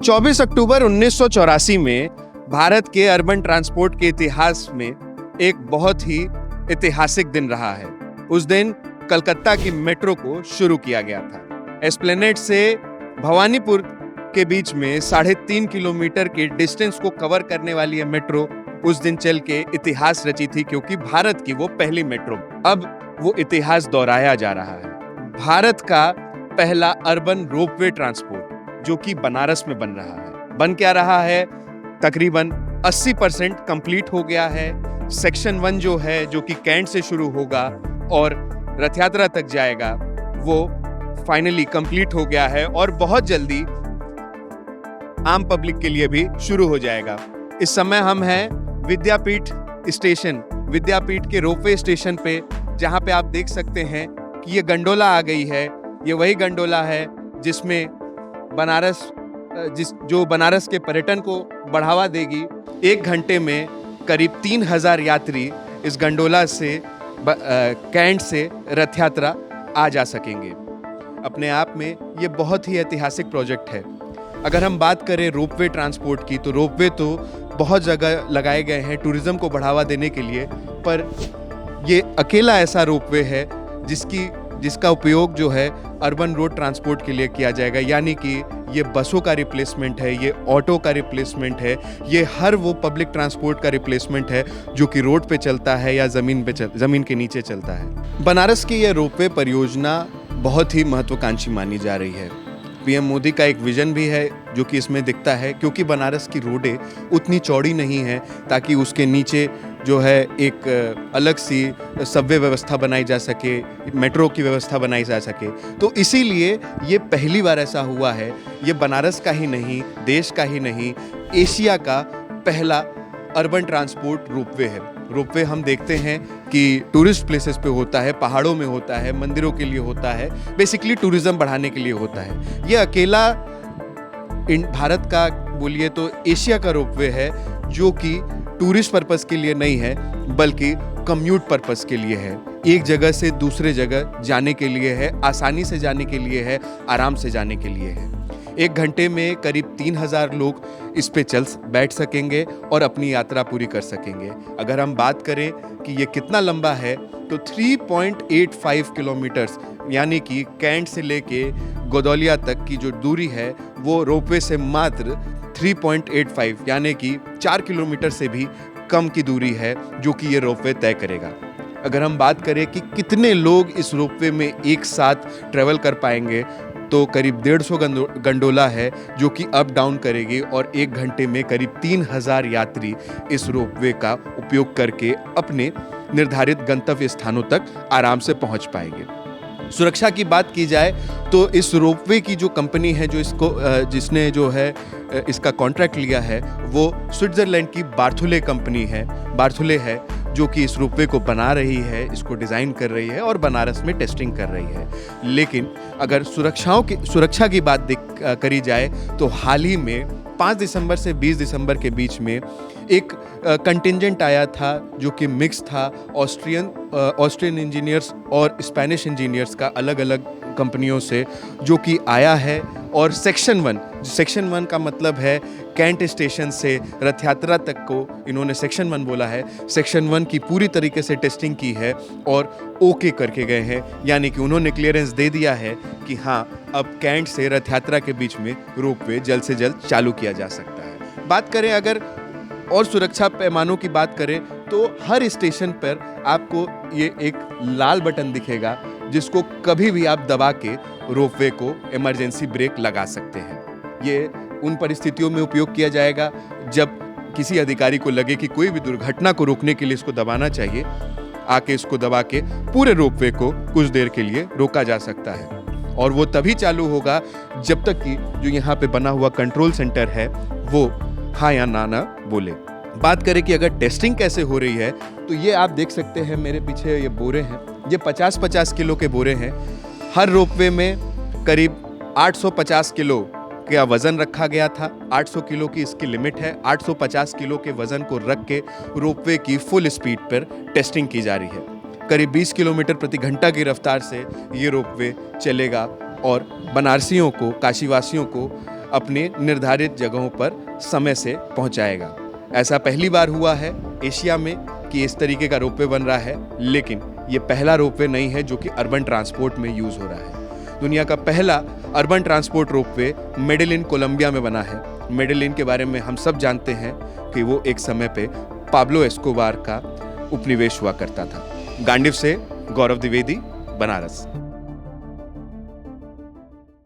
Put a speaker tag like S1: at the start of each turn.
S1: 24 अक्टूबर 1984 में भारत के urban transport के इतिहास में एक बहुत ही ऐतिहासिक दिन रहा है। उस दिन कलकत्ता की मेट्रो को शुरू किया गया था। एस्प्लेनेड से भवानीपुर के बीच में 3.5 किलोमीटर के डिस्टेंस को कवर करने वाली यह मेट्रो उस दिन चल के इतिहास रची थी, क्योंकि भारत की वो पहली मेट्रो। अब वो इतिहास दोहराया जा रहा है। भारत का पहला अर्बन रोपवे ट्रांसपोर्ट जो कि बनारस में बन रहा है। बन क्या रहा है? तकरीबन 80% कंप्लीट हो गया है। सेक्शन 1 जो है, जो कि कैंट से शुरू होगा और रथ यात्रा तक जाएगा, वो फाइनली कंप्लीट हो गया है और बहुत जल्दी आम पब्लिक के लिए भी शुरू हो जाएगा। इस समय हम हैं विद्यापीठ स्टेशन, विद्यापीठ के रोपवे स्टेशन पे, जहां पे आप देख सकते हैं कि ये गंडोला आ गई है। ये वही गंडोला है जिसमें जो बनारस के पर्यटन को बढ़ावा देगी। 1 घंटे में करीब 3000 यात्री इस गंडोला से कैंट से रथ यात्रा आ जा सकेंगे। अपने आप में ये बहुत ही ऐतिहासिक प्रोजेक्ट है। अगर हम बात करें रोपवे ट्रांसपोर्ट की, तो रोपवे तो बहुत जगह लगाए गए हैं टूरिज्म को बढ़ावा देने के लिए, पर ये अकेला ऐसा रोपवे है जिसका उपयोग जो है अर्बन रोड ट्रांसपोर्ट के लिए किया जाएगा। यानी कि ये बसों का रिप्लेसमेंट है, ये ऑटो का रिप्लेसमेंट है, ये हर वो पब्लिक ट्रांसपोर्ट का रिप्लेसमेंट है जो कि रोड पे चलता है या ज़मीन के नीचे चलता है। बनारस की ये रोपवे परियोजना बहुत ही महत्वाकांक्षी मानी जा रही है। पीएम मोदी का एक विजन भी है जो कि इसमें दिखता है, क्योंकि बनारस की रोडें उतनी चौड़ी नहीं हैं ताकि उसके नीचे जो है एक अलग सी सबवे व्यवस्था बनाई जा सके, मेट्रो की व्यवस्था बनाई जा सके। तो इसीलिए ये पहली बार ऐसा हुआ है। ये बनारस का ही नहीं, देश का ही नहीं, एशिया का पहला अर्बन ट्रांसपोर्ट रोपवे है। रोपवे हम देखते हैं कि टूरिस्ट प्लेसेस पे होता है, पहाड़ों में होता है, मंदिरों के लिए होता है, बेसिकली टूरिज्म बढ़ाने के लिए होता है। ये अकेला भारत का बोलिए तो एशिया का रोपवे है जो कि टूरिस्ट पर्पस के लिए नहीं है, बल्कि कम्यूट पर्पस के लिए है। एक जगह से दूसरे जगह जाने के लिए है, आसानी से जाने के लिए है, आराम से जाने के लिए है। 1 घंटे में करीब 3000 लोग इस पे बैठ सकेंगे और अपनी यात्रा पूरी कर सकेंगे। अगर हम बात करें कि ये कितना लंबा है, तो 3.85 किलोमीटर्स, यानी कि कैंट से लेके गोदौलिया तक की जो दूरी है वो रोपवे से मात्र 3.85 यानी कि 4 किलोमीटर से भी कम की दूरी है जो कि ये रोपवे तय करेगा। अगर हम बात करें कि कितने लोग इस रोपवे में एक साथ ट्रेवल कर पाएंगे, तो करीब 150 गंडोला है जो कि अप डाउन करेगी और 1 घंटे में करीब 3000 यात्री इस रोपवे का उपयोग करके अपने निर्धारित गंतव्य स्थानों तक आराम से पहुंच पाएंगे। सुरक्षा की बात की जाए तो इस रोपवे की जो कंपनी है जिसने जो है इसका कॉन्ट्रैक्ट लिया है, वो स्विट्जरलैंड की बार्थुले कंपनी है। बार्थुले है जो कि इस रोपवे को बना रही है, इसको डिज़ाइन कर रही है और बनारस में टेस्टिंग कर रही है। लेकिन अगर सुरक्षा की बात करी जाए तो हाल ही में 5 दिसंबर से 20 दिसंबर के बीच में एक कंटिंजेंट आया था जो कि मिक्स था, ऑस्ट्रियन इंजीनियर्स और स्पेनिश इंजीनियर्स का, अलग अलग कंपनियों से, जो कि आया है। और सेक्शन 1 का मतलब है कैंट स्टेशन से रथ यात्रा तक को इन्होंने सेक्शन 1 बोला है। सेक्शन 1 की पूरी तरीके से टेस्टिंग की है और ओके करके गए हैं, यानी कि उन्होंने क्लियरेंस दे दिया है कि हाँ, अब कैंट से रथ यात्रा के बीच में रोपवे जल्द से जल्द चालू किया जा सकता है। बात करें अगर और सुरक्षा पैमानों की बात करें तो हर स्टेशन पर आपको ये एक लाल बटन दिखेगा जिसको कभी भी आप दबा के रोपवे को इमरजेंसी ब्रेक लगा सकते हैं। ये उन परिस्थितियों में उपयोग किया जाएगा जब किसी अधिकारी को लगे कि कोई भी दुर्घटना को रोकने के लिए इसको दबाना चाहिए, आके इसको दबा के पूरे रोपवे को कुछ देर के लिए रोका जा सकता है। और वो तभी चालू होगा जब तक कि जो यहाँ पे बना हुआ कंट्रोल सेंटर है वो हाँ या ना बोले। बात करें कि अगर टेस्टिंग कैसे हो रही है, तो ये आप देख सकते हैं मेरे पीछे ये बोरे हैं, ये 50-50 किलो के बोरे हैं। हर रोपवे में करीब 850 किलो का वजन रखा गया था। 800 किलो की इसकी लिमिट है। 850 किलो के वजन को रख के रोपवे की फुल स्पीड पर टेस्टिंग की जा रही है। करीब 20 किलोमीटर प्रति घंटा की रफ्तार से ये रोपवे चलेगा और बनारसियों को, काशीवासियों को अपने निर्धारित जगहों पर समय से पहुंचाएगा। ऐसा पहली बार हुआ है एशिया में कि इस तरीके का रोपवे बन रहा है, लेकिन ये पहला रोपवे नहीं है जो कि अर्बन ट्रांसपोर्ट में यूज हो रहा है। दुनिया का पहला urban transport ropeway Medellin Colombia में बना है। मेडेलिन के बारे में हम सब जानते हैं कि वो एक समय पे पाब्लो एस्कोबार का उपनिवेश हुआ करता था। गांडीव से गौरव द्विवेदी, बनारस।